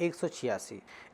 186।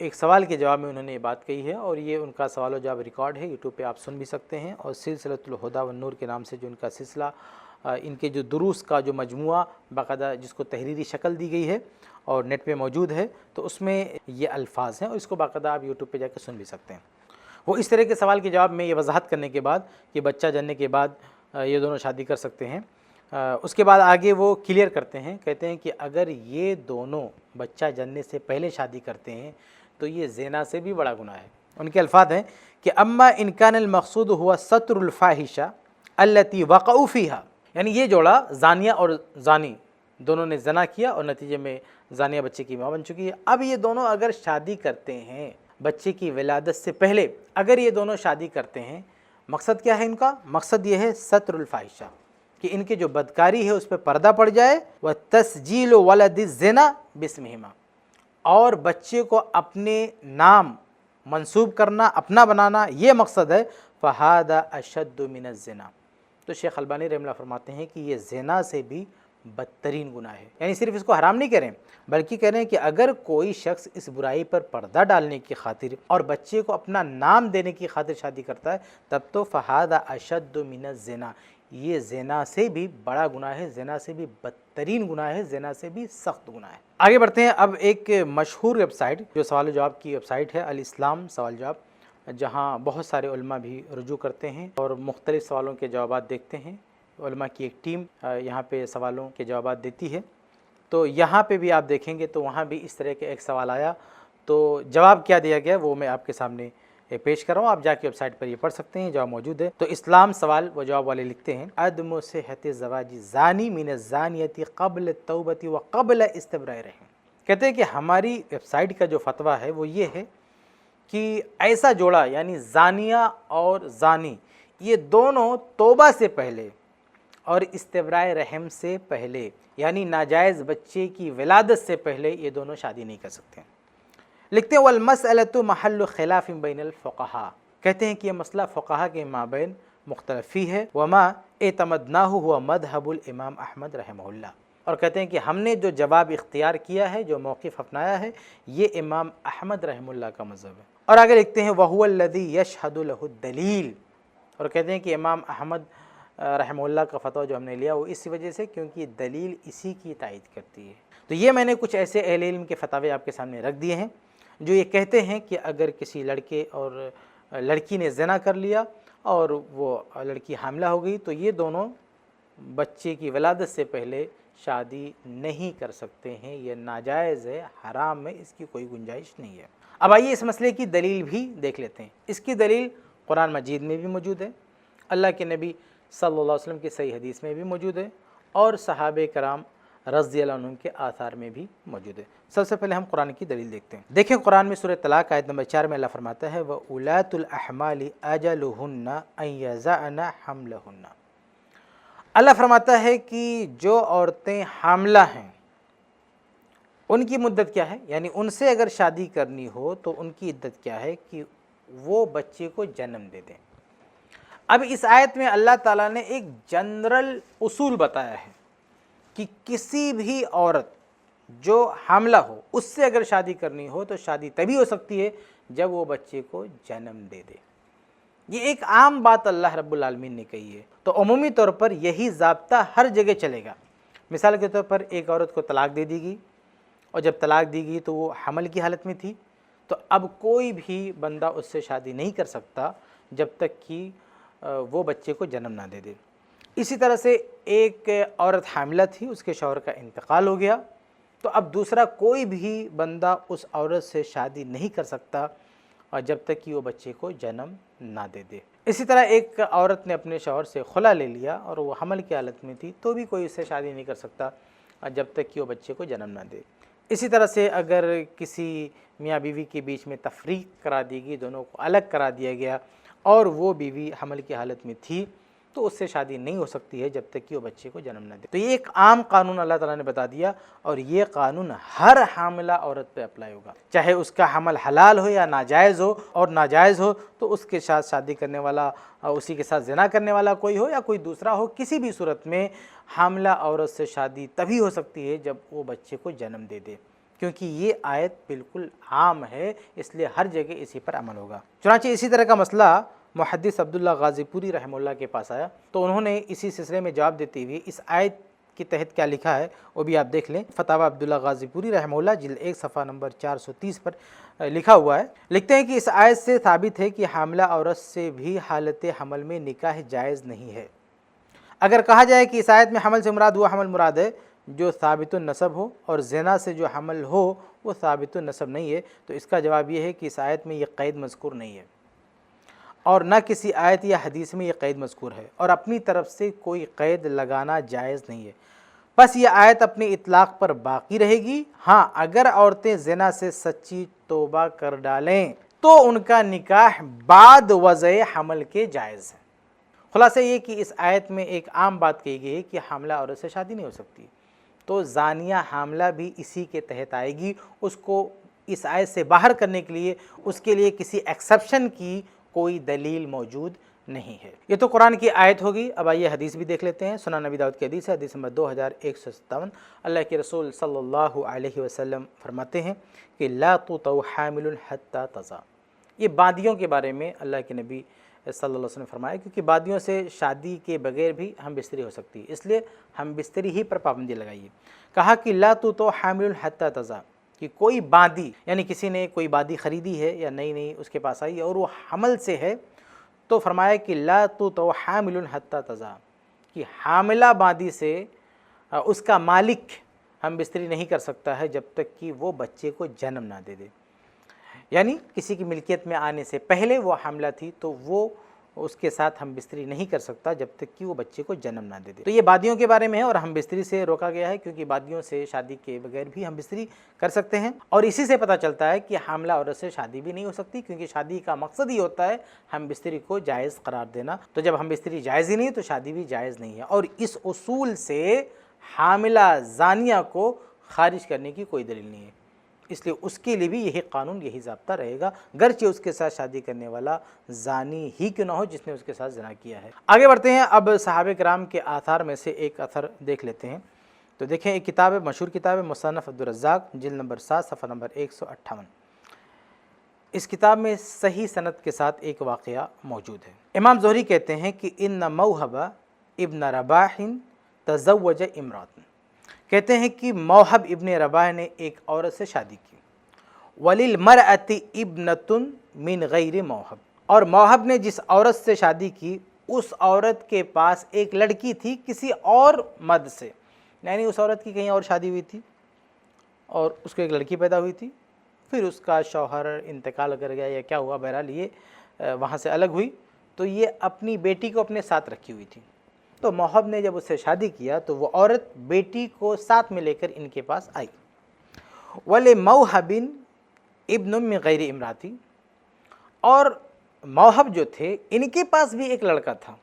ایک سوال کے جواب میں انہوں نے یہ بات کہی ہے، اور یہ ان کا سوال و جواب ریکارڈ ہے، یوٹیوب پہ آپ سن بھی سکتے ہیں، اور سلسلۃ الہدیٰ والنور کے نام سے جو ان کا سلسلہ، ان کے جو دروس کا جو مجموعہ باقاعدہ جس کو تحریری شکل دی گئی ہے اور نیٹ پہ موجود ہے، تو اس میں یہ الفاظ ہیں، اور اس کو باقاعدہ آپ یوٹیوب پہ جا کے سن بھی سکتے ہیں۔ وہ اس طرح کے سوال کے جواب میں یہ وضاحت کرنے کے بعد کہ بچہ جننے کے بعد یہ دونوں شادی کر سکتے ہیں، اس کے بعد آگے وہ کلیئر کرتے ہیں، کہتے ہیں کہ اگر یہ دونوں بچہ جننے سے پہلے شادی کرتے ہیں تو یہ زنا سے بھی بڑا گناہ ہے۔ ان کے الفاظ ہیں کہ اما ان کان المقصود ہوا ستر الفاحشہ التی وقعوا فیہا، یعنی یہ جوڑا زانیہ اور زانی دونوں نے زنا کیا اور نتیجے میں زانیہ بچے کی ماں بن چکی ہے۔ اب یہ دونوں اگر شادی کرتے ہیں بچے کی ولادت سے پہلے، اگر یہ دونوں شادی کرتے ہیں، مقصد کیا ہے ان کا؟ مقصد یہ ہے ستر الفاحشہ، کہ ان کے جو بدکاری ہے اس پہ پردہ پڑ جائے، وَتَسْجِيلُ وَلَدِ الزِّنَا بِاسْمِهِمَا، اور بچے کو اپنے نام منسوب کرنا، اپنا بنانا، یہ مقصد ہے۔ فَهَذَا أَشَدُّ مِنَ الزِّنَا، تو شیخ البانی رحمہ اللہ فرماتے ہیں کہ یہ زنا سے بھی بدترین گناہ ہے، یعنی صرف اس کو حرام نہیں کہہ رہے ہیں بلکہ کہہ رہے ہیں کہ اگر کوئی شخص اس برائی پر پردہ ڈالنے کی خاطر اور بچے کو اپنا نام دینے کی خاطر شادی کرتا ہے، تب تو فَهَذَا أَشَدُّ مِنَ الزِّنَا، یہ زنا سے بھی بڑا گناہ ہے، زنا سے بھی بدترین گناہ ہے، زنا سے بھی سخت گناہ ہے۔ آگے بڑھتے ہیں۔ اب ایک مشہور ویب سائٹ جو سوال و جواب کی ویب سائٹ ہے، الاسلام سوال جواب، جہاں بہت سارے علماء بھی رجوع کرتے ہیں اور مختلف سوالوں کے جوابات دیکھتے ہیں، علماء کی ایک ٹیم یہاں پہ سوالوں کے جوابات دیتی ہے۔ تو یہاں پہ بھی آپ دیکھیں گے تو وہاں بھی اس طرح کے ایک سوال آیا، تو جواب کیا دیا گیا وہ میں آپ کے سامنے پیش کر رہا ہوں، آپ جا کے ویب سائٹ پر یہ پڑھ سکتے ہیں، جواب موجود ہے۔ تو اسلام سوال و جواب والے لکھتے ہیں، عدم صحت زواج زانی من الزانیۃ قبل التوبۃ وقبل استبراء رحم، کہتے ہیں کہ ہماری ویب سائٹ کا جو فتویٰ ہے وہ یہ ہے کہ ایسا جوڑا یعنی زانیہ اور زانی، یہ دونوں توبہ سے پہلے اور استبراء رحم سے پہلے، یعنی ناجائز بچے کی ولادت سے پہلے یہ دونوں شادی نہیں کر سکتے ہیں۔ لکھتے ہیں والمسألۃ محل خلاف بین الفقہاء، کہتے ہیں کہ یہ مسئلہ فقہاء کے مابین مختلف ہی ہے، وما اعتمدناہ ہوا مذہب الامام احمد رحمہ اللہ، اور کہتے ہیں کہ ہم نے جو جواب اختیار کیا ہے، جو موقف اپنایا ہے، یہ امام احمد رحمہ اللہ کا مذہب ہے۔ اور آگے لکھتے ہیں وَهُوَ الَّذِي يَشْهَدُ لَهُ الدَّلِيلُ، اور کہتے ہیں کہ امام احمد رحمہ اللہ کا فتویٰ جو ہم نے لیا وہ اس وجہ سے کیونکہ دلیل اسی کی تائید کرتی ہے۔ تو یہ میں نے کچھ ایسے اہل علم کے فتاوے آپ کے سامنے رکھ دیے ہیں جو یہ کہتے ہیں کہ اگر کسی لڑکے اور لڑکی نے زنا کر لیا اور وہ لڑکی حاملہ ہو گئی تو یہ دونوں بچے کی ولادت سے پہلے شادی نہیں کر سکتے ہیں، یہ ناجائز ہے، حرام ہے، اس کی کوئی گنجائش نہیں ہے۔ اب آئیے اس مسئلے کی دلیل بھی دیکھ لیتے ہیں۔ اس کی دلیل قرآن مجید میں بھی موجود ہے، اللہ کے نبی صلی اللہ علیہ وسلم کی صحیح حدیث میں بھی موجود ہے، اور صحابہ کرام رضی اللہ عنہم کے آثار میں بھی موجود ہے۔ سب سے پہلے ہم قرآن کی دلیل دیکھتے ہیں۔ دیکھیں قرآن میں سورہ طلاق آیت نمبر 4 میں اللہ فرماتا ہے وَأُولَاتُ الْأَحْمَالِ أَجَلُهُنَّ أَن يَضَعْنَ حَمْلَهُنَّ، اللہ فرماتا ہے کہ جو عورتیں حاملہ ہیں ان کی مدت کیا ہے، یعنی ان سے اگر شادی کرنی ہو تو ان کی عدت کیا ہے کہ وہ بچے کو جنم دے دیں۔ اب اس آیت میں اللہ تعالیٰ نے ایک جنرل اصول بتایا ہے کہ کسی بھی عورت جو حاملہ ہو اس سے اگر شادی کرنی ہو تو شادی تبھی ہو سکتی ہے جب وہ بچے کو جنم دے دے۔ یہ ایک عام بات اللہ رب العالمین نے کہی ہے، تو عمومی طور پر یہی ضابطہ ہر جگہ چلے گا۔ مثال کے طور پر ایک عورت کو طلاق دے دی گئی، اور جب طلاق دی گئی تو وہ حمل کی حالت میں تھی، تو اب کوئی بھی بندہ اس سے شادی نہیں کر سکتا جب تک کہ وہ بچے کو جنم نہ دے دے۔ اسی طرح سے ایک عورت حاملہ تھی، اس کے شوہر کا انتقال ہو گیا، تو اب دوسرا کوئی بھی بندہ اس عورت سے شادی نہیں کر سکتا جب تک کہ وہ بچے کو جنم نہ دے دے۔ اسی طرح ایک عورت نے اپنے شوہر سے خلا لے لیا اور وہ حمل کی حالت میں تھی، تو بھی کوئی اس سے شادی نہیں کر سکتا جب تک کہ وہ بچے کو جنم نہ دے۔ اسی طرح سے اگر کسی میاں بیوی کے بیچ میں تفریق کرا دی گئی، دونوں کو الگ کرا دیا گیا اور وہ بیوی حمل کی حالت میں تھی، تو اس سے شادی نہیں ہو سکتی ہے جب تک کہ وہ بچے کو جنم نہ دے۔ تو یہ ایک عام قانون اللہ تعالیٰ نے بتا دیا، اور یہ قانون ہر حاملہ عورت پہ اپلائی ہوگا، چاہے اس کا حمل حلال ہو یا ناجائز ہو، اور ناجائز ہو تو اس کے ساتھ شادی کرنے والا، اسی کے ساتھ زنا کرنے والا کوئی ہو یا کوئی دوسرا ہو، کسی بھی صورت میں حاملہ عورت سے شادی تبھی ہو سکتی ہے جب وہ بچے کو جنم دے دے۔ کیونکہ یہ آیت بالکل عام ہے، اس لیے ہر جگہ اسی پر عمل ہوگا۔ چنانچہ اسی طرح کا مسئلہ محدث عبداللہ غازی پوری رحمہ اللہ کے پاس آیا، تو انہوں نے اسی سلسلے میں جواب دیتے ہوئے اس آیت کے تحت کیا لکھا ہے وہ بھی آپ دیکھ لیں۔ فتاوی عبداللہ غازی پوری رحمہ اللہ جلد 1 صفحہ نمبر 430 پر لکھا ہوا ہے، لکھتے ہیں کہ اس آیت سے ثابت ہے کہ حاملہ عورت سے بھی حالت حمل میں نکاح جائز نہیں ہے۔ اگر کہا جائے کہ اس آیت میں حمل سے مراد وہ حمل مراد ہے جو ثابت النسب ہو اور زنا سے جو حمل ہو وہ ثابت النسب نہیں ہے، تو اس کا جواب یہ ہے کہ اس آیت میں یہ قید مذکور نہیں ہے، اور نہ کسی آیت یا حدیث میں یہ قید مذکور ہے، اور اپنی طرف سے کوئی قید لگانا جائز نہیں ہے۔ بس یہ آیت اپنی اطلاق پر باقی رہے گی۔ ہاں، اگر عورتیں زنا سے سچی توبہ کر ڈالیں تو ان کا نکاح بعد وضع حمل کے جائز ہے۔ خلاصہ یہ کہ اس آیت میں ایک عام بات کہی گئی ہے کہ حاملہ عورت سے شادی نہیں ہو سکتی، تو زانیہ حاملہ بھی اسی کے تحت آئے گی۔ اس کو اس آیت سے باہر کرنے کے لیے اس کے لیے کسی ایکسیپشن کی کوئی دلیل موجود نہیں ہے۔ یہ تو قرآن کی آیت ہوگی۔ اب آئیے حدیث بھی دیکھ لیتے ہیں۔ سنن نبی داؤد کی حدیث ہے، حدیث نمبر 2157۔ اللہ کے رسول صلی اللہ علیہ وسلم فرماتے ہیں کہ لا تطع حامل حتی تضع۔ یہ بادیوں کے بارے میں اللہ کے نبی صلی اللہ علیہ وسلم نے فرمایا، کیونکہ بادیوں سے شادی کے بغیر بھی ہم بستری ہو سکتی ہے، اس لیے ہم بستری ہی پر پابندی لگائیے۔ کہا کہ لا تطع حامل حتی تضع، کہ کوئی باندی، یعنی کسی نے کوئی بادی خریدی ہے یا نئی اس کے پاس آئی اور وہ حمل سے ہے، تو فرمایا کہ لا تطع حامل حتی تضع، کہ حاملہ باندی سے اس کا مالک ہم بستری نہیں کر سکتا ہے جب تک کہ وہ بچے کو جنم نہ دے دے۔ یعنی کسی کی ملکیت میں آنے سے پہلے وہ حاملہ تھی تو وہ اس کے ساتھ ہم بستری نہیں کر سکتا جب تک کہ وہ بچے کو جنم نہ دے دے۔ تو یہ بادیوں کے بارے میں ہے، اور ہم بستری سے روکا گیا ہے کیونکہ بادیوں سے شادی کے بغیر بھی ہم بستری کر سکتے ہیں، اور اسی سے پتہ چلتا ہے کہ حاملہ عورت سے شادی بھی نہیں ہو سکتی، کیونکہ شادی کا مقصد ہی ہوتا ہے ہم بستری کو جائز قرار دینا۔ تو جب ہم بستری جائز ہی نہیں تو شادی بھی جائز نہیں ہے، اور اس اصول سے حاملہ زانیہ کو خارج کرنے کی کوئی دلیل نہیں ہے۔ اس لیے اس کے لیے بھی یہی قانون، یہی ضابطہ رہے گا، گرچہ اس کے ساتھ شادی کرنے والا زانی ہی کیوں نہ ہو جس نے اس کے ساتھ زنا کیا ہے۔ آگے بڑھتے ہیں، اب صحابہ کرام کے آثار میں سے ایک اثر دیکھ لیتے ہیں۔ تو دیکھیں، ایک کتاب ہے، مشہور کتاب ہے، مصنف عبدالرزاق، جلد نمبر 7 صفحہ نمبر 158۔ اس کتاب میں صحیح سند کے ساتھ ایک واقعہ موجود ہے۔ امام زہری کہتے ہیں کہ ان موہب ابن رباح تزوج امرأۃ، کہتے ہیں کہ موہب ابن رباح نے ایک عورت سے شادی کی، وَلِلْمَرْأَةِ ابْنَةٌ مِّن غَيْرِ موہب، اور موہب نے جس عورت سے شادی کی اس عورت کے پاس ایک لڑکی تھی کسی اور مرد سے، یعنی اس عورت کی کہیں اور شادی ہوئی تھی اور اس کو ایک لڑکی پیدا ہوئی تھی، پھر اس کا شوہر انتقال کر گیا یا کیا ہوا، بہرحال یہ وہاں سے الگ ہوئی، تو یہ اپنی بیٹی کو اپنے ساتھ رکھی ہوئی تھی۔ تو موہب نے جب اس سے شادی کیا تو وہ عورت بیٹی کو ساتھ میں لے کر ان کے پاس آئی۔ وَلِمَوْهَبٍ ابْنٌ مِّن غَيْرِ امْرَأَتٍ، اور موہب جو تھے ان کے پاس بھی ایک لڑکا تھا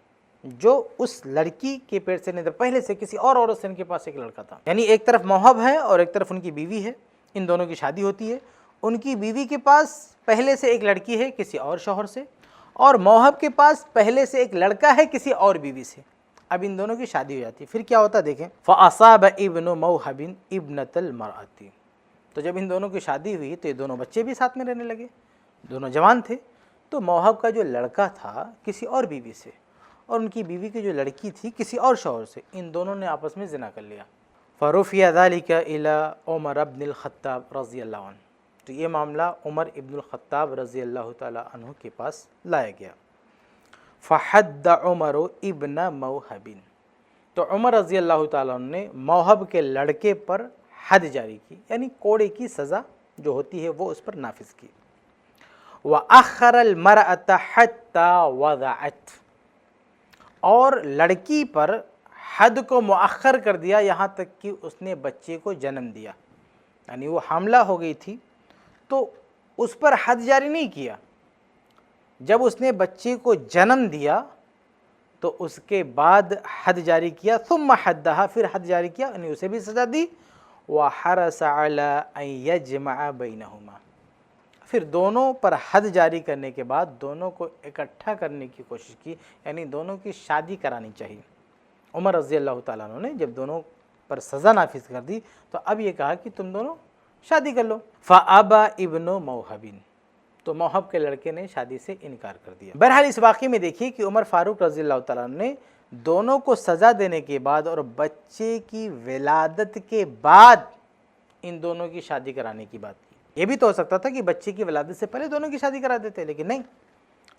جو اس لڑکی کے پیٹ سے نہیں تھا، پہلے سے کسی اور عورت سے ان کے پاس ایک لڑکا تھا، یعنی ایک طرف موہب ہے اور ایک طرف ان کی بیوی ہے، ان دونوں کی شادی ہوتی ہے، ان کی بیوی کے پاس پہلے سے ایک لڑکی ہے کسی اور شوہر سے، اور موہب کے پاس پہلے سے ایک لڑکا ہے کسی اور بیوی سے۔ اب ان دونوں کی شادی ہو جاتی ہے، پھر کیا ہوتا دیکھیں، فَأَصَابَ ابْنُ مَوْهَبٍ ابْنَةَ الْمَرْأَةِ، تو جب ان دونوں کی شادی ہوئی تو یہ دونوں بچے بھی ساتھ میں رہنے لگے، دونوں جوان تھے، تو موہب کا جو لڑکا تھا کسی اور بیوی سے، اور ان کی بیوی کی جو لڑکی تھی کسی اور شوہر سے، ان دونوں نے آپس میں زنا کر لیا۔ فَرُفِعَ ذَلِكَ إِلَىٰ عُمَرَ بْنِ الْخَطَّابِ رضی اللہ عنہ، تو یہ معاملہ عمر ابن الخطاب رضی اللہ تعالیٰ عنہ کے پاس لایا گیا۔ فحد عمر ابن موہب، تو عمر رضی اللہ تعالیٰ عنہ نے موہب کے لڑکے پر حد جاری کی، یعنی کوڑے کی سزا جو ہوتی ہے وہ اس پر نافذ کی۔ وَأَخَّرَ الْمَرْأَةَ حَتَّى وَضَعَتْ، اور لڑکی پر حد کو مؤخر کر دیا یہاں تک کہ اس نے بچے کو جنم دیا، یعنی وہ حاملہ ہو گئی تھی تو اس پر حد جاری نہیں کیا، جب اس نے بچے کو جنم دیا تو اس کے بعد حد جاری کیا، ثم حدها، پھر حد جاری کیا، یعنی اسے بھی سزا دی۔ وحرص على ان يجمع بينهما، پھر دونوں پر حد جاری کرنے کے بعد دونوں کو اکٹھا کرنے کی کوشش کی، یعنی دونوں کی شادی کرانی چاہیے۔ عمر رضی اللہ تعالیٰ عنہ نے جب دونوں پر سزا نافذ کر دی تو اب یہ کہا کہ تم دونوں شادی کر لو۔ فَأَبَى ابْنُ مَوْهَبٍ، تو موہب کے لڑکے نے شادی سے انکار کر دیا۔ بہرحال اس واقعے میں دیکھیے کہ عمر فاروق رضی اللہ تعالیٰ عنہ نے دونوں کو سزا دینے کے بعد اور بچے کی ولادت کے بعد ان دونوں کی شادی کرانے کی بات کی۔ یہ بھی تو ہو سکتا تھا کہ بچے کی ولادت سے پہلے دونوں کی شادی کرا دیتے، لیکن نہیں،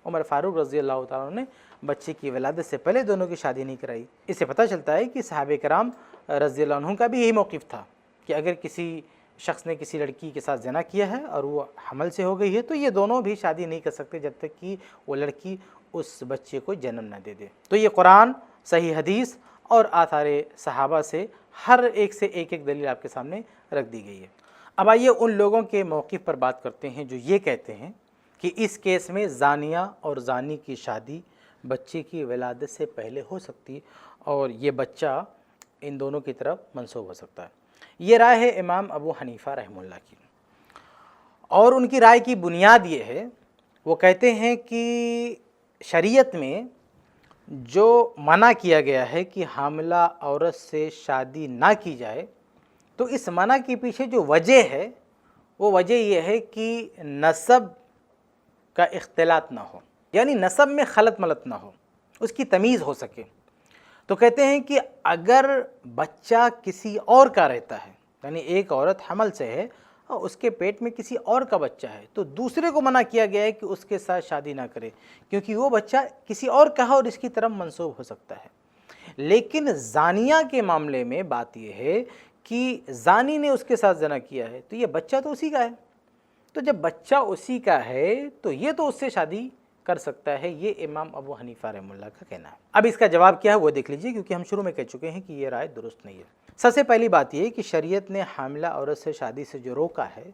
عمر فاروق رضی اللہ تعالیٰ عنہ نے بچے کی ولادت سے پہلے دونوں کی شادی نہیں کرائی۔ اس سے پتہ چلتا ہے کہ صحابہ کرام رضی اللہ عنہم کا بھی یہی موقف تھا کہ اگر کسی شخص نے کسی لڑکی کے ساتھ زنا کیا ہے اور وہ حمل سے ہو گئی ہے تو یہ دونوں بھی شادی نہیں کر سکتے جب تک کہ وہ لڑکی اس بچے کو جنم نہ دے دے۔ تو یہ قرآن، صحیح حدیث اور آثار صحابہ سے ہر ایک سے ایک ایک دلیل آپ کے سامنے رکھ دی گئی ہے۔ اب آئیے ان لوگوں کے موقف پر بات کرتے ہیں جو یہ کہتے ہیں کہ اس کیس میں زانیہ اور زانی کی شادی بچے کی ولادت سے پہلے ہو سکتی اور یہ بچہ ان دونوں کی طرف منسوب ہو سکتا ہے۔ یہ رائے ہے امام ابو حنیفہ رحمہ اللہ کی، اور ان کی رائے کی بنیاد یہ ہے، وہ کہتے ہیں کہ شریعت میں جو منع کیا گیا ہے کہ حاملہ عورت سے شادی نہ کی جائے، تو اس منع کے پیچھے جو وجہ ہے وہ وجہ یہ ہے کہ نسب کا اختلاط نہ ہو، یعنی نسب میں خلط ملط نہ ہو، اس کی تمیز ہو سکے۔ تو کہتے ہیں کہ اگر بچہ کسی اور کا رہتا ہے، یعنی ایک عورت حمل سے ہے اور اس کے پیٹ میں کسی اور کا بچہ ہے، تو دوسرے کو منع کیا گیا ہے کہ اس کے ساتھ شادی نہ کرے، کیونکہ وہ بچہ کسی اور کا ہے اور اس کی طرف منسوب ہو سکتا ہے۔ لیکن زانیہ کے معاملے میں بات یہ ہے کہ زانی نے اس کے ساتھ زنا کیا ہے تو یہ بچہ تو اسی کا ہے، تو جب بچہ اسی کا ہے تو یہ تو اس سے شادی کر سکتا ہے، یہ امام ابو حنیفہ رحمہ اللہ کا کہنا ہے۔ اب اس کا جواب کیا ہے وہ دیکھ لیجئے، کیونکہ ہم شروع میں کہہ چکے ہیں کہ یہ رائے درست نہیں ہے۔ سب سے پہلی بات یہ کہ شریعت نے حاملہ عورت سے شادی سے جو روکا ہے،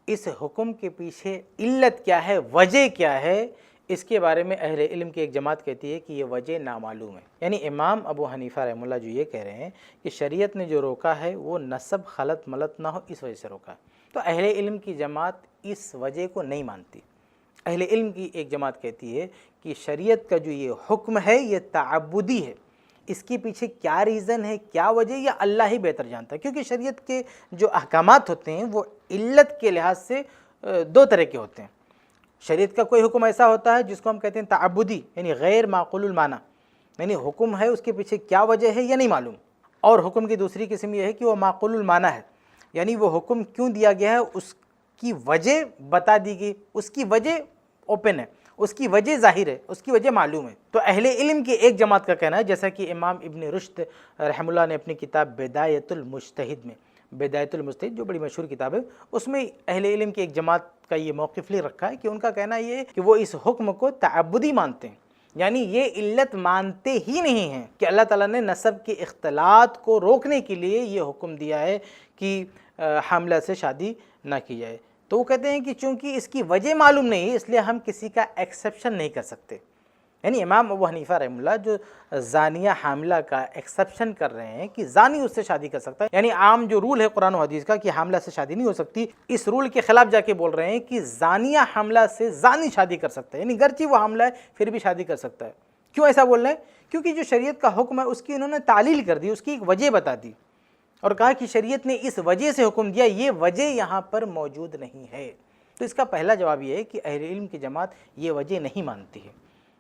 اس حکم کے پیچھے علت کیا ہے، وجہ کیا ہے، اس کے بارے میں اہل علم کی ایک جماعت کہتی ہے کہ یہ وجہ نامعلوم ہے۔ یعنی امام ابو حنیفہ رحمہ اللہ جو یہ کہہ رہے ہیں کہ شریعت نے جو روکا ہے وہ نسب خلط ملط نہ ہو، اس وجہ سے روکا ہے، تو اہل علم کی جماعت اس وجہ کو نہیں مانتی۔ اہل علم کی ایک جماعت کہتی ہے کہ شریعت کا جو یہ حکم ہے یہ تعبدی ہے، اس کے پیچھے کیا ریزن ہے، کیا وجہ، یہ اللہ ہی بہتر جانتا ہے، کیونکہ شریعت کے جو احکامات ہوتے ہیں وہ علت کے لحاظ سے دو طرح کے ہوتے ہیں۔ شریعت کا کوئی حکم ایسا ہوتا ہے جس کو ہم کہتے ہیں تعبدی، یعنی غیر معقول المعنی، یعنی حکم ہے اس کے پیچھے کیا وجہ ہے یہ نہیں معلوم، اور حکم کی دوسری قسم یہ ہے کہ وہ معقول المعنی ہے، یعنی وہ حکم کیوں دیا گیا ہے اس کی وجہ بتا دی گئی، اس کی وجہ اوپن ہے، اس کی وجہ ظاہر ہے، اس کی وجہ معلوم ہے۔ تو اہل علم کی ایک جماعت کا کہنا ہے، جیسا کہ امام ابن رشد رحمہ اللہ نے اپنی کتاب بدایۃ المجتہد میں، بدایۃ المجتہد جو بڑی مشہور کتاب ہے، اس میں اہل علم کی ایک جماعت کا یہ موقف لے رکھا ہے کہ ان کا کہنا یہ ہے کہ وہ اس حکم کو تعبدی مانتے ہیں، یعنی یہ علت مانتے ہی نہیں ہیں کہ اللہ تعالیٰ نے نسب کے اختلاط کو روکنے کے لیے یہ حکم دیا ہے کہ حاملہ سے شادی نہ کی جائے۔ تو وہ کہتے ہیں کہ چونکہ اس کی وجہ معلوم نہیں ہے اس لیے ہم کسی کا ایکسیپشن نہیں کر سکتے، یعنی امام ابو حنیفہ رحمہ اللہ جو زانیہ حاملہ کا ایکسیپشن کر رہے ہیں کہ زانی اس سے شادی کر سکتا ہے، یعنی عام جو رول ہے قرآن و حدیث کا کہ حاملہ سے شادی نہیں ہو سکتی، اس رول کے خلاف جا کے بول رہے ہیں کہ زانیہ حاملہ سے زانی شادی کر سکتا ہے، یعنی گرچہ وہ حاملہ ہے پھر بھی شادی کر سکتا ہے۔ کیوں ایسا بول رہے ہیں؟ کیونکہ جو شریعت کا حکم ہے اس کی انہوں نے تعلیل کر دی، اس کی ایک وجہ بتا دی اور کہا کہ شریعت نے اس وجہ سے حکم دیا، یہ وجہ یہاں پر موجود نہیں ہے۔ تو اس کا پہلا جواب یہ ہے کہ اہل علم کی جماعت یہ وجہ نہیں مانتی ہے۔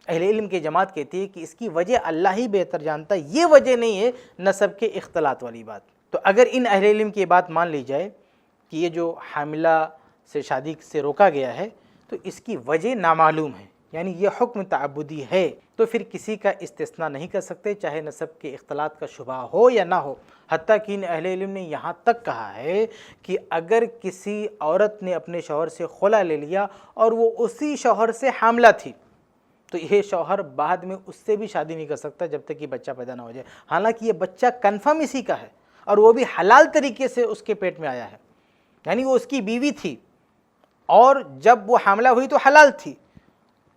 اہل علم کی جماعت کہتی ہے کہ اس کی وجہ اللہ ہی بہتر جانتا ہے، یہ وجہ نہیں ہے نسب کے اختلاط والی بات۔ تو اگر ان اہل علم کی بات مان لی جائے کہ یہ جو حاملہ سے شادی سے روکا گیا ہے تو اس کی وجہ نامعلوم ہے، یعنی یہ حکم تعبدی ہے، تو پھر کسی کا استثناء نہیں کر سکتے چاہے نسب کے اختلاط کا شبہ ہو یا نہ ہو۔ حتیٰ کہ ان اہل علم نے یہاں تک کہا ہے کہ اگر کسی عورت نے اپنے شوہر سے خلا لے لیا اور وہ اسی شوہر سے حاملہ تھی تو یہ شوہر بعد میں اس سے بھی شادی نہیں کر سکتا جب تک کہ بچہ پیدا نہ ہو جائے، حالانکہ یہ بچہ کنفرم اسی کا ہے اور وہ بھی حلال طریقے سے اس کے پیٹ میں آیا ہے، یعنی وہ اس کی بیوی تھی اور جب وہ حاملہ ہوئی تو حلال تھی،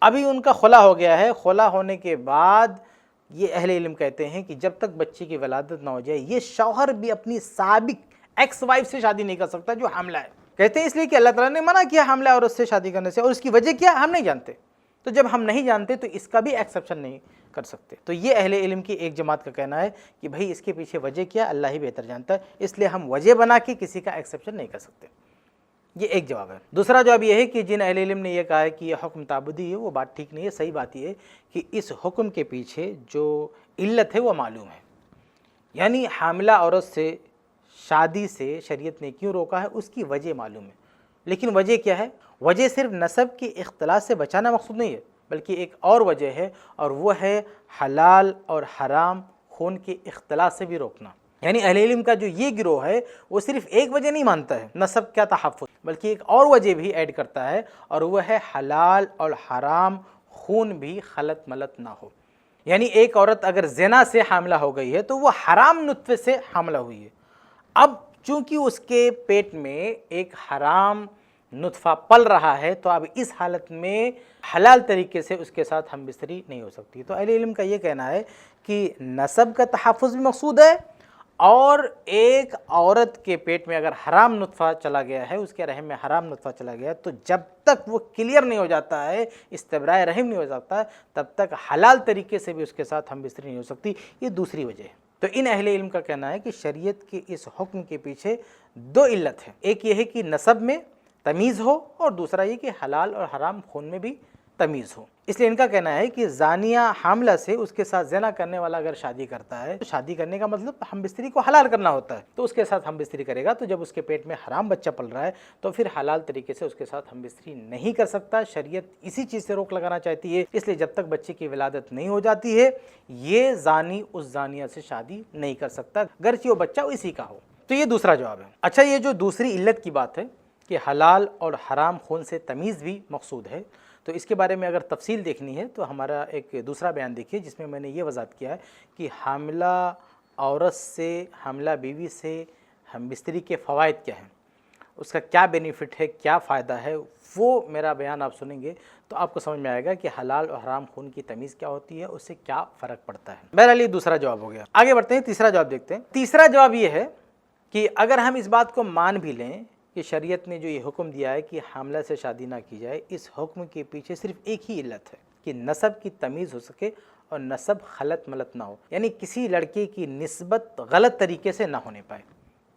ابھی ان کا خلا ہو گیا ہے، خلا ہونے کے بعد یہ اہل علم کہتے ہیں کہ جب تک بچے کی ولادت نہ ہو جائے یہ شوہر بھی اپنی سابق ایکس وائف سے شادی نہیں کر سکتا جو حاملہ ہے۔ کہتے ہیں اس لیے کہ اللہ تعالیٰ نے منع کیا حاملہ عورت سے شادی کرنے سے، اور اس کی وجہ کیا ہم نہیں جانتے، تو جب ہم نہیں جانتے تو اس کا بھی ایکسیپشن نہیں کر سکتے۔ تو یہ اہل علم کی ایک جماعت کا کہنا ہے کہ بھائی اس کے پیچھے وجہ کیا اللہ ہی بہتر جانتا ہے، اس لیے ہم وجہ بنا کے کسی کا ایکسیپشن نہیں کر سکتے۔ یہ ایک جواب ہے۔ دوسرا جواب یہ ہے کہ جن اہل علم نے یہ کہا ہے کہ یہ حکم تعبدی ہے، وہ بات ٹھیک نہیں ہے۔ صحیح بات یہ ہے کہ اس حکم کے پیچھے جو علت ہے وہ معلوم ہے، یعنی حاملہ عورت سے شادی سے شریعت نے کیوں روکا ہے اس کی وجہ معلوم ہے، لیکن وجہ کیا ہے؟ وجہ صرف نسب کے اختلاط سے بچانا مقصود نہیں ہے، بلکہ ایک اور وجہ ہے، اور وہ ہے حلال اور حرام خون کے اختلاط سے بھی روکنا۔ یعنی اہل علم کا جو یہ گروہ ہے وہ صرف ایک وجہ نہیں مانتا ہے نسب کا تحفظ، بلکہ ایک اور وجہ بھی ایڈ کرتا ہے، اور وہ ہے حلال اور حرام خون بھی خلط ملط نہ ہو۔ یعنی ایک عورت اگر زنا سے حاملہ ہو گئی ہے تو وہ حرام نطفے سے حاملہ ہوئی ہے، اب چونکہ اس کے پیٹ میں ایک حرام نطفہ پل رہا ہے تو اب اس حالت میں حلال طریقے سے اس کے ساتھ ہم بستری نہیں ہو سکتی۔ تو اہل علم کا یہ کہنا ہے کہ نسب کا تحفظ بھی مقصود ہے، اور ایک عورت کے پیٹ میں اگر حرام نطفہ چلا گیا ہے، اس کے رحم میں حرام نطفہ چلا گیا ہے، تو جب تک وہ کلیئر نہیں ہو جاتا ہے، استبراء رحم نہیں ہو جاتا ہے، تب تک حلال طریقے سے بھی اس کے ساتھ ہم بستری نہیں ہو سکتی۔ یہ دوسری وجہ ہے۔ تو ان اہل علم کا کہنا ہے کہ شریعت کے اس حکم کے پیچھے دو علت ہیں، ایک یہ ہے کہ نسب میں تمیز ہو، اور دوسرا یہ کہ حلال اور حرام خون میں بھی تمیز ہو۔ اس لیے ان کا کہنا ہے کہ زانیہ حاملہ سے اس کے ساتھ زنا کرنے والا اگر شادی کرتا ہے تو شادی کرنے کا مطلب ہم بستری کو حلال کرنا ہوتا ہے، تو اس کے ساتھ ہم بستری کرے گا، تو جب اس کے پیٹ میں حرام بچہ پل رہا ہے تو پھر حلال طریقے سے اس کے ساتھ ہم بستری نہیں کر سکتا۔ شریعت اسی چیز سے روک لگانا چاہتی ہے، اس لیے جب تک بچے کی ولادت نہیں ہو جاتی ہے یہ زانی اس زانیہ سے شادی نہیں کر سکتا، گرچہ وہ بچہ اسی کا ہو۔ تو یہ دوسرا جواب ہے۔ اچھا، یہ جو دوسری علت کی بات ہے کہ حلال اور حرام خون سے تمیز بھی مقصود ہے، تو اس کے بارے میں اگر تفصیل دیکھنی ہے تو ہمارا ایک دوسرا بیان دیکھیے جس میں نے یہ وضاحت کیا ہے کہ حاملہ عورت سے، حاملہ بیوی سے ہم بستری کے فوائد کیا ہیں، اس کا کیا بینیفٹ ہے، کیا فائدہ ہے، وہ میرا بیان آپ سنیں گے تو آپ کو سمجھ میں آئے گا کہ حلال اور حرام خون کی تمیز کیا ہوتی ہے، اس سے کیا فرق پڑتا ہے۔ بہرحال یہ دوسرا جواب ہو گیا۔ آگے بڑھتے ہیں، تیسرا جواب دیکھتے ہیں۔ تیسرا جواب یہ ہے کہ اگر ہم اس بات کو مان بھی لیں کہ شریعت نے جو یہ حکم دیا ہے کہ حاملہ سے شادی نہ کی جائے، اس حکم کے پیچھے صرف ایک ہی علت ہے کہ نسب کی تمیز ہو سکے اور نسب خلط ملط نہ ہو، یعنی کسی لڑکے کی نسبت غلط طریقے سے نہ ہونے پائے۔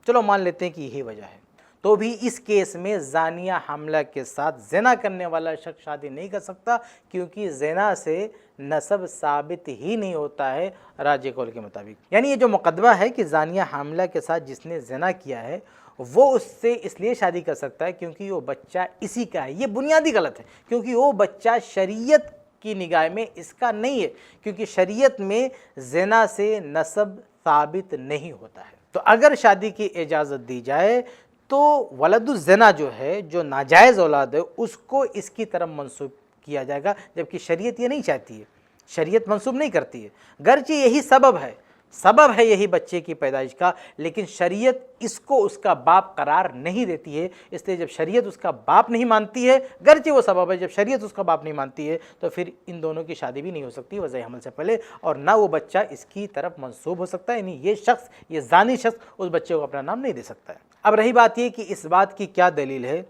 چلو مان لیتے ہیں کہ یہی وجہ ہے، تو بھی اس کیس میں زانیہ حاملہ کے ساتھ زنا کرنے والا شخص شادی نہیں کر سکتا، کیونکہ زنا سے نسب ثابت ہی نہیں ہوتا ہے راجح قول کے مطابق۔ یعنی یہ جو مقدمہ ہے کہ زانیہ حاملہ کے ساتھ جس نے زنا کیا ہے وہ اس سے اس لیے شادی کر سکتا ہے کیونکہ وہ بچہ اسی کا ہے، یہ بنیادی غلط ہے، کیونکہ وہ بچہ شریعت کی نگاہ میں اس کا نہیں ہے، کیونکہ شریعت میں زنا سے نسب ثابت نہیں ہوتا ہے۔ تو اگر شادی کی اجازت دی جائے تو ولد الزنا جو ہے، جو ناجائز اولاد ہے، اس کو اس کی طرف منسوب کیا جائے گا، جبکہ شریعت یہ نہیں چاہتی ہے، شریعت منسوب نہیں کرتی ہے، گرچہ یہی سبب ہے یہی بچے کی پیدائش کا، لیکن شریعت اس کو اس کا باپ قرار نہیں دیتی ہے۔ اس لیے جب شریعت اس کا باپ نہیں مانتی ہے، گرچہ وہ سبب ہے، جب شریعت اس کا باپ نہیں مانتی ہے تو پھر ان دونوں کی شادی بھی نہیں ہو سکتی وضع حمل سے پہلے، اور نہ وہ بچہ اس کی طرف منسوب ہو سکتا ہے، یعنی یہ زانی شخص اس بچے کو اپنا نام نہیں دے سکتا ہے۔ اب رہی بات یہ کہ اس بات کی کیا دلیل ہے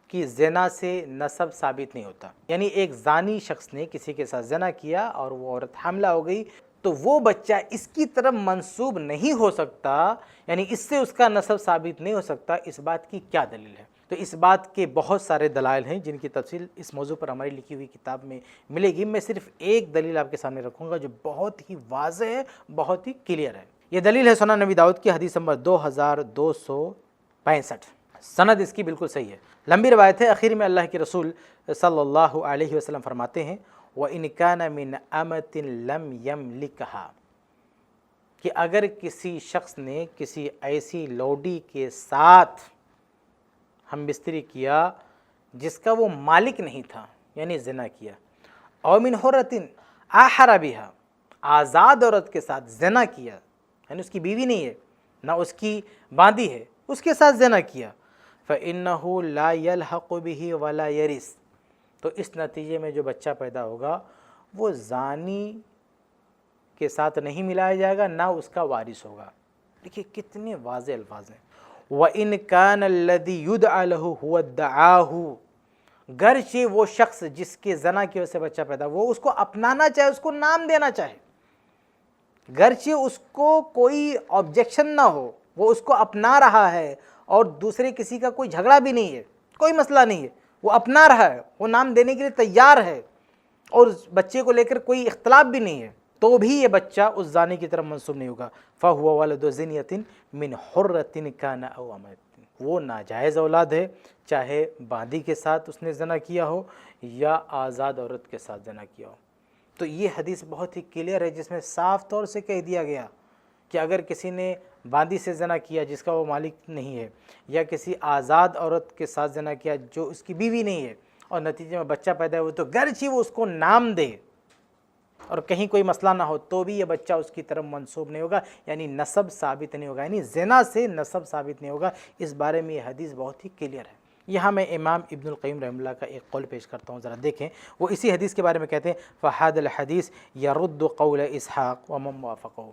کہ زنا سے نسب ثابت نہیں ہوتا، یعنی ایک زانی شخص نے کسی کے ساتھ زنا کیا اور وہ عورت حاملہ ہو گئی تو وہ بچہ اس کی طرف منسوب نہیں ہو سکتا، یعنی اس سے اس کا نسب ثابت نہیں ہو سکتا، اس بات کی کیا دلیل ہے؟ تو اس بات کے بہت سارے دلائل ہیں جن کی تفصیل اس موضوع پر ہماری لکھی ہوئی کتاب میں ملے گی۔ میں صرف ایک دلیل آپ کے سامنے رکھوں گا جو بہت ہی واضح ہے، بہت ہی کلیئر ہے۔ یہ دلیل ہے سنن نبی داؤد کی حدیث نمبر 2265، سند اس کی بالکل صحیح ہے، لمبی روایت ہے۔ آخر میں اللہ کے رسول صلی اللہ علیہ وسلم فرماتے ہیں وَإِنْ كَانَ مِنْ أَمَةٍ لَمْ يَمْلِكْهَا، کہ اگر کسی شخص نے کسی ایسی لوڈی کے ساتھ ہم بستری کیا جس کا وہ مالک نہیں تھا، یعنی زنا کیا، او من حرۃ آحر بها، آزاد عورت کے ساتھ زنا کیا، یعنی اس کی بیوی نہیں ہے نہ اس کی باندی ہے، اس کے ساتھ زنا کیا، فإنه لا يلحق به ولا يرث، تو اس نتیجے میں جو بچہ پیدا ہوگا وہ زانی کے ساتھ نہیں ملایا جائے گا، نہ اس کا وارث ہوگا۔ دیکھیے کتنے واضح الفاظ ہیں۔ وَإِنْ كَانَ الَّذِي يُدْعَى لَهُ هُوَ ادَّعَاهُ، گرچہ وہ شخص جس کے زنا کی وجہ سے بچہ پیدا وہ اس کو اپنانا چاہے، اس کو نام دینا چاہے، گرچہ اس کو کوئی آبجیکشن نہ ہو، وہ اس کو اپنا رہا ہے اور دوسرے کسی کا کوئی جھگڑا بھی نہیں ہے، کوئی مسئلہ نہیں ہے، وہ اپنا رہا ہے، وہ نام دینے کے لیے تیار ہے اور اس بچے کو لے کر کوئی اختلاف بھی نہیں ہے، تو بھی یہ بچہ اس زانی کی طرف منسوب نہیں ہوگا۔ فَهُوَ وَلَدُ زِنْيَةٍ مِّنْ حُرَّةٍ كَانَ أَوْ أَمَةٍ، وہ ناجائز اولاد ہے، چاہے باندی کے ساتھ اس نے زنا کیا ہو یا آزاد عورت کے ساتھ زنا کیا ہو۔ تو یہ حدیث بہت ہی کلیئر ہے، جس میں صاف طور سے کہہ دیا گیا کہ اگر کسی نے باندی سے زنا کیا جس کا وہ مالک نہیں ہے، یا کسی آزاد عورت کے ساتھ زنا کیا جو اس کی بیوی نہیں ہے، اور نتیجے میں بچہ پیدا ہوا، تو گرچہ وہ اس کو نام دے اور کہیں کوئی مسئلہ نہ ہو تو بھی یہ بچہ اس کی طرف منسوب نہیں ہوگا، یعنی نسب ثابت نہیں ہوگا، یعنی زنا سے نسب ثابت نہیں ہوگا۔ اس بارے میں یہ حدیث بہت ہی کلیئر ہے۔ یہاں میں امام ابن القیم رحمہ اللہ کا ایک قول پیش کرتا ہوں، ذرا دیکھیں، وہ اسی حدیث کے بارے میں کہتے ہیں فَهَذَا الْحَدِيث يَرُدُّ قَوْلَ إِسْحَاقَ وَمَنْ وَافَقَهُ،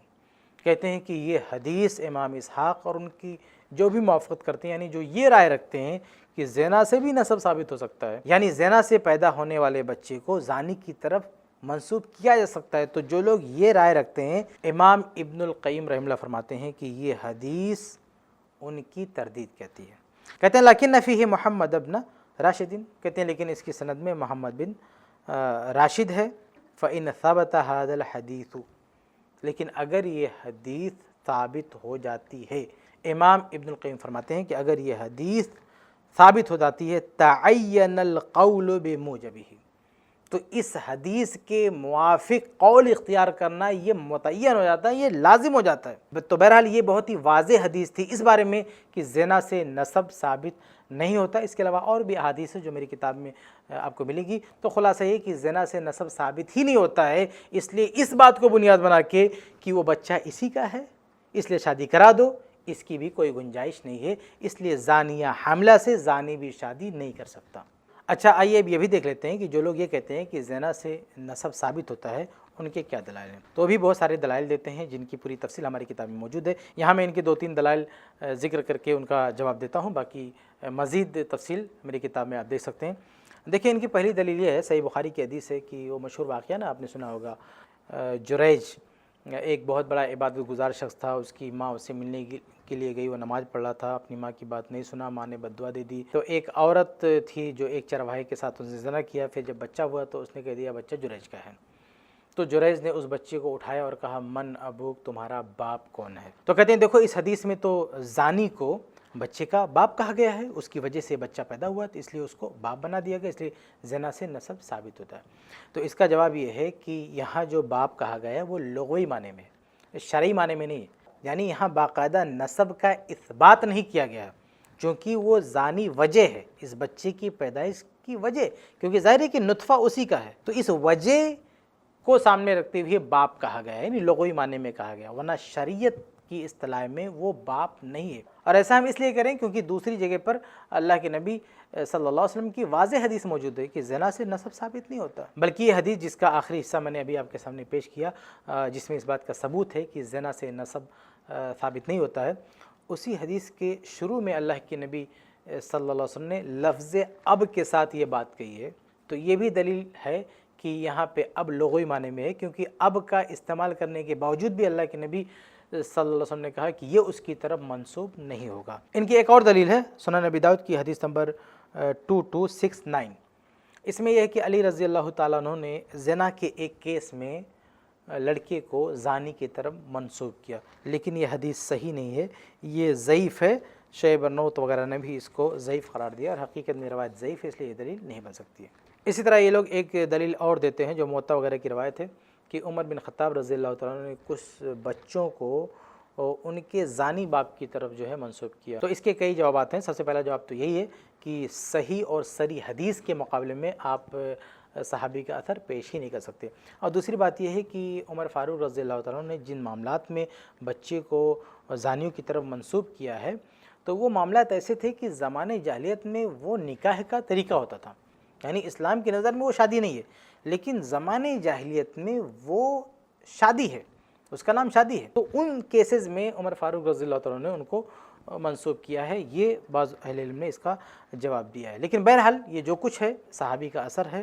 کہتے ہیں کہ یہ حدیث امام اسحاق اور ان کی جو بھی موافقت کرتے ہیں، یعنی جو یہ رائے رکھتے ہیں کہ زنا سے بھی نسب ثابت ہو سکتا ہے، یعنی زنا سے پیدا ہونے والے بچے کو زانی کی طرف منسوب کیا جا سکتا ہے، تو جو لوگ یہ رائے رکھتے ہیں، امام ابن القیم رحمہ اللہ فرماتے ہیں کہ یہ حدیث ان کی تردید کہتی ہے۔ کہتے ہیں لیکن فیہ محمد ابن راشد، کہتے ہیں لیکن اس کی سند میں محمد بن راشد ہے۔ فإن ثبت هذا الحدیث، لیکن اگر یہ حدیث ثابت ہو جاتی ہے، امام ابن القیم فرماتے ہیں کہ اگر یہ حدیث ثابت ہو جاتی ہے تعین القول بموجبہ، تو اس حدیث کے موافق قول اختیار کرنا یہ متعین ہو جاتا ہے، یہ لازم ہو جاتا ہے۔ تو بہرحال یہ بہت ہی واضح حدیث تھی اس بارے میں کہ زنا سے نسب ثابت نہیں ہوتا۔ اس کے علاوہ اور بھی احادیث ہے جو میری کتاب میں آپ کو ملے گی۔ تو خلاصہ یہ کہ زنا سے نسب ثابت ہی نہیں ہوتا ہے، اس لیے اس بات کو بنیاد بنا کے کہ وہ بچہ اسی کا ہے اس لیے شادی کرا دو، اس کی بھی کوئی گنجائش نہیں ہے، اس لیے زانیہ حاملہ سے زانی بھی شادی نہیں کر سکتا۔ اچھا آئیے اب یہ بھی دیکھ لیتے ہیں کہ جو لوگ یہ کہتے ہیں کہ زنا سے نسب ثابت ہوتا ہے ان کے کیا دلائل ہیں۔ تو بھی بہت سارے دلائل دیتے ہیں جن کی پوری تفصیل ہماری کتاب میں موجود ہے۔ یہاں میں ان کے 2-3 دلائل ذکر کر کے ان کا جواب دیتا ہوں، باقی مزید تفصیل میری کتاب میں آپ دیکھ سکتے ہیں۔ دیکھیں ان کی پہلی دلیل یہ ہے، صحیح بخاری کی حدیث ہے کہ وہ مشہور واقعہ نا آپ نے سنا ہوگا، جریج ایک بہت بڑا عبادت گزار شخص تھا، اس کی ماں اس سے ملنے کے لیے گئی، وہ نماز پڑھ رہا تھا، اپنی ماں کی بات نہیں سنا، ماں نے بد دعا دے دی۔ تو ایک عورت تھی جو ایک چرواہے کے ساتھ اس نے زنا کیا، پھر جب بچہ ہوا تو اس نے کہہ دیا بچہ جریج کا ہے۔ تو جریج نے اس بچے کو اٹھایا اور کہا من ابوک، تمہارا باپ کون ہے؟ تو کہتے ہیں دیکھو اس حدیث میں تو زانی کو بچے کا باپ کہا گیا ہے، اس کی وجہ سے بچہ پیدا ہوا تو اس لیے اس کو باپ بنا دیا گیا، اس لیے زنا سے نسب ثابت ہوتا ہے۔ تو اس کا جواب یہ ہے کہ یہاں جو باپ کہا گیا ہے وہ لغوی معنی میں، شرعی معنی میں نہیں، یعنی یہاں باقاعدہ نسب کا اثبات نہیں کیا گیا، چونکہ وہ زانی وجہ ہے، اس بچے کی پیدائش کی وجہ، کیونکہ ظاہر ہے کہ نطفہ اسی کا ہے، تو اس وجہ کو سامنے رکھتے ہوئے باپ کہا گیا ہے، یعنی لغوی معنی میں کہا گیا، ورنہ شریعت کی اصطلاح میں وہ باپ نہیں ہے۔ اور ایسا ہم اس لیے کریں کیونکہ دوسری جگہ پر اللہ کے نبی صلی اللہ علیہ وسلم کی واضح حدیث موجود ہے کہ زنا سے نسب ثابت نہیں ہوتا، بلکہ یہ حدیث جس کا آخری حصہ میں نے ابھی آپ کے سامنے پیش کیا، جس میں اس بات کا ثبوت ہے کہ زنا سے نسب ثابت نہیں ہوتا ہے، اسی حدیث کے شروع میں اللہ کے نبی صلی اللہ علیہ وسلم نے لفظ اب کے ساتھ یہ بات کہی ہے۔ تو یہ بھی دلیل ہے کہ یہاں پہ اب لغوی معنی میں ہے، کیونکہ اب کا استعمال کرنے کے باوجود بھی اللہ کے نبی صلی اللہ علیہ وسلم نے کہا کہ یہ اس کی طرف منسوب نہیں ہوگا۔ ان کی ایک اور دلیل ہے سنن ابی داؤد کی حدیث نمبر 2269، اس میں یہ ہے کہ علی رضی اللہ تعالیٰ عنہ نے زنا کے ایک کیس میں لڑکے کو زانی کی طرف منسوب کیا، لیکن یہ حدیث صحیح نہیں ہے، یہ ضعیف ہے، شعیب برنوت وغیرہ نے بھی اس کو ضعیف قرار دیا، اور حقیقت میں روایت ضعیف ہے، اس لیے یہ دلیل نہیں بن سکتی ہے۔ اسی طرح یہ لوگ ایک دلیل اور دیتے ہیں جو موطا وغیرہ کی روایت ہے کہ عمر بن خطاب رضی اللہ تعالیٰ عنہ نے کچھ بچوں کو ان کے زانی باپ کی طرف جو ہے منسوب کیا۔ تو اس کے کئی جوابات ہیں۔ سب سے پہلا جواب تو یہی ہے کہ صحیح اور صریح حدیث کے مقابلے میں آپ صحابی کا اثر پیش ہی نہیں کر سکتے۔ اور دوسری بات یہ ہے کہ عمر فاروق رضی اللہ تعالیٰ عنہ نے جن معاملات میں بچے کو زانیوں کی طرف منسوب کیا ہے تو وہ معاملات ایسے تھے کہ زمانے جاہلیت میں وہ نکاح کا طریقہ ہوتا تھا، یعنی اسلام کی نظر میں وہ شادی نہیں ہے، لیکن زمانے جاہلیت میں وہ شادی ہے، اس کا نام شادی ہے۔ تو ان کیسز میں عمر فاروق رضی اللہ تعالیٰ نے ان کو منسوب کیا ہے، یہ بعض اہل علم نے اس کا جواب دیا ہے۔ لیکن بہرحال یہ جو کچھ ہے صحابی کا اثر ہے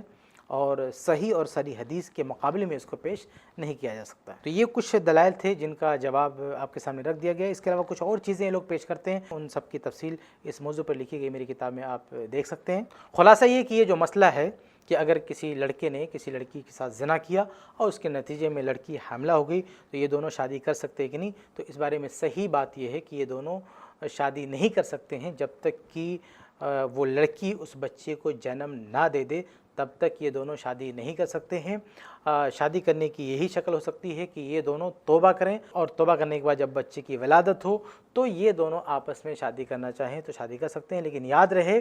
اور صحیح اور صریح حدیث کے مقابلے میں اس کو پیش نہیں کیا جا سکتا۔ تو یہ کچھ دلائل تھے جن کا جواب آپ کے سامنے رکھ دیا گیا۔ اس کے علاوہ کچھ اور چیزیں لوگ پیش کرتے ہیں، ان سب کی تفصیل اس موضوع پر لکھی گئی میری کتاب میں آپ دیکھ سکتے ہیں۔ خلاصہ یہ کہ یہ جو مسئلہ ہے کہ اگر کسی لڑکے نے کسی لڑکی کے ساتھ زنا کیا اور اس کے نتیجے میں لڑکی حاملہ ہو گئی تو یہ دونوں شادی کر سکتے ہیں کہ نہیں، تو اس بارے میں صحیح بات یہ ہے کہ یہ دونوں شادی نہیں کر سکتے ہیں جب تک کہ وہ لڑکی اس بچے کو جنم نہ دے دے، تب تک یہ دونوں شادی نہیں کر سکتے ہیں۔ شادی کرنے کی یہی شکل ہو سکتی ہے کہ یہ دونوں توبہ کریں، اور توبہ کرنے کے بعد جب بچے کی ولادت ہو تو یہ دونوں آپس میں شادی کرنا چاہیں تو شادی کر سکتے ہیں۔ لیکن یاد رہے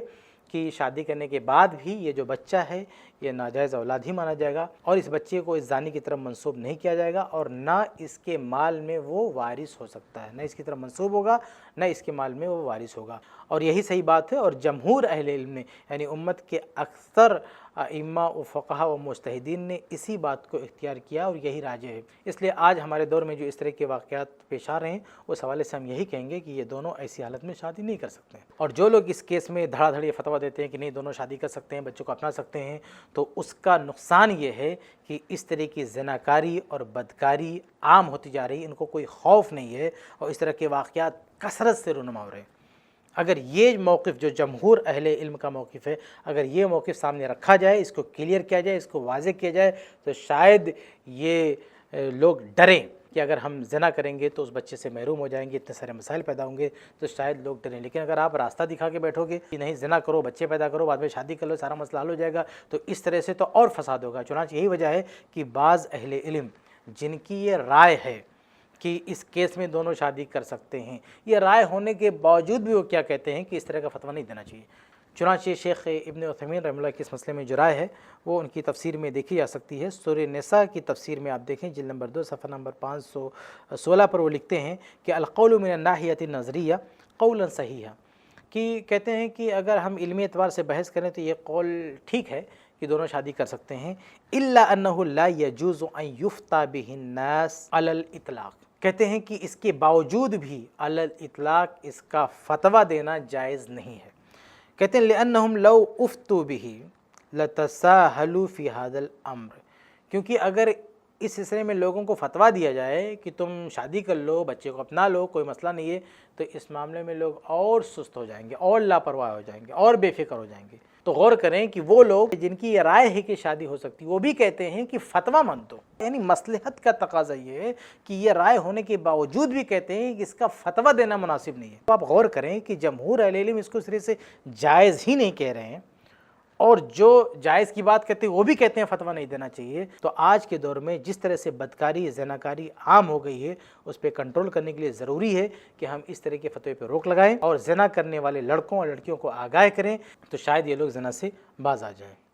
کہ شادی کرنے کے بعد بھی یہ جو بچہ ہے یہ ناجائز اولاد ہی مانا جائے گا، اور اس بچے کو اس زانی کی طرف منسوب نہیں کیا جائے گا، اور نہ اس کے مال میں وہ وارث ہو سکتا ہے، نہ اس کی طرف منسوب ہوگا، نہ اس کے مال میں وہ وارث ہوگا۔ اور یہی صحیح بات ہے، اور جمہور اہل علم نے یعنی امت کے اکثر ائمہ و فقہا و مجتہدین نے اسی بات کو اختیار کیا اور یہی راجح ہے۔ اس لیے آج ہمارے دور میں جو اس طرح کے واقعات پیش آ رہے ہیں اس حوالے سے ہم یہی کہیں گے کہ یہ دونوں ایسی حالت میں شادی نہیں کر سکتے ہیں، اور جو لوگ اس کیس میں دھڑا دھڑی فتویٰ دیتے ہیں کہ نہیں دونوں شادی کر سکتے ہیں، بچوں کو اپنا سکتے ہیں، تو اس کا نقصان یہ ہے کہ اس طرح کی زناکاری اور بدکاری عام ہوتی جا رہی ہے، ان کو کوئی خوف نہیں ہے، اور اس طرح کے واقعات کثرت سے رونما ہو رہے ہیں۔ اگر یہ موقف جو جمہور اہل علم کا موقف ہے، اگر یہ موقف سامنے رکھا جائے، اس کو کلیئر کیا جائے، اس کو واضح کیا جائے، تو شاید یہ لوگ ڈریں کہ اگر ہم زنا کریں گے تو اس بچے سے محروم ہو جائیں گے، اتنے سارے مسائل پیدا ہوں گے، تو شاید لوگ ڈریں۔ لیکن اگر آپ راستہ دکھا کے بیٹھو گے کہ نہیں زنا کرو، بچے پیدا کرو، بعد میں شادی کر لو، سارا مسئلہ حل ہو جائے گا، تو اس طرح سے تو اور فساد ہوگا۔ چنانچہ یہی وجہ ہے کہ بعض اہل علم جن کی یہ رائے ہے کہ اس کیس میں دونوں شادی کر سکتے ہیں، یہ رائے ہونے کے باوجود بھی وہ کیا کہتے ہیں کہ اس طرح کا فتویٰ نہیں دینا چاہیے۔ چنانچہ شیخ ابن عثیمین رحمہ اللہ کی اس مسئلے میں جو رائے ہے وہ ان کی تفسیر میں دیکھی جا سکتی ہے۔ سورہ نساء کی تفسیر میں آپ دیکھیں جلد نمبر 2 صفحہ نمبر 516 پر وہ لکھتے ہیں کہ القول من الناحیۃ النظریہ قولا صحیحا، کہ کہتے ہیں کہ اگر ہم علمی اعتبار سے بحث کریں تو یہ قول ٹھیک ہے کہ دونوں شادی کر سکتے ہیں، الا انہ لا یجوز ان یفتیٰ بہ الناس علی الاطلاق، کہتے ہیں کہ اس کے باوجود بھی علی الاطلاق اس کا فتویٰ دینا جائز نہیں ہے۔ کہتے ہیں لأنہم لو افتوا بہ لتساہلوا فی ھذا الامر، کیونکہ اگر اس سلسلے میں لوگوں کو فتویٰ دیا جائے کہ تم شادی کر لو، بچے کو اپنا لو، کوئی مسئلہ نہیں ہے، تو اس معاملے میں لوگ اور سست ہو جائیں گے، اور لاپرواہ ہو جائیں گے، اور بے فکر ہو جائیں گے۔ تو غور کریں کہ وہ لوگ جن کی یہ رائے ہے کہ شادی ہو سکتی، وہ بھی کہتے ہیں کہ فتویٰ مت دو، یعنی مصلحت کا تقاضا یہ ہے کہ یہ رائے ہونے کے باوجود بھی کہتے ہیں کہ اس کا فتویٰ دینا مناسب نہیں ہے۔ تو آپ غور کریں کہ جمہور اہل علم اس کو سرے سے جائز ہی نہیں کہہ رہے ہیں، اور جو جائز کی بات کہتے ہیں وہ بھی کہتے ہیں فتویٰ نہیں دینا چاہیے۔ تو آج کے دور میں جس طرح سے بدکاری، زناکاری عام ہو گئی ہے، اس پہ کنٹرول کرنے کے لیے ضروری ہے کہ ہم اس طرح کے فتوے پہ روک لگائیں اور زنا کرنے والے لڑکوں اور لڑکیوں کو آگاہ کریں، تو شاید یہ لوگ زنا سے باز آ جائیں۔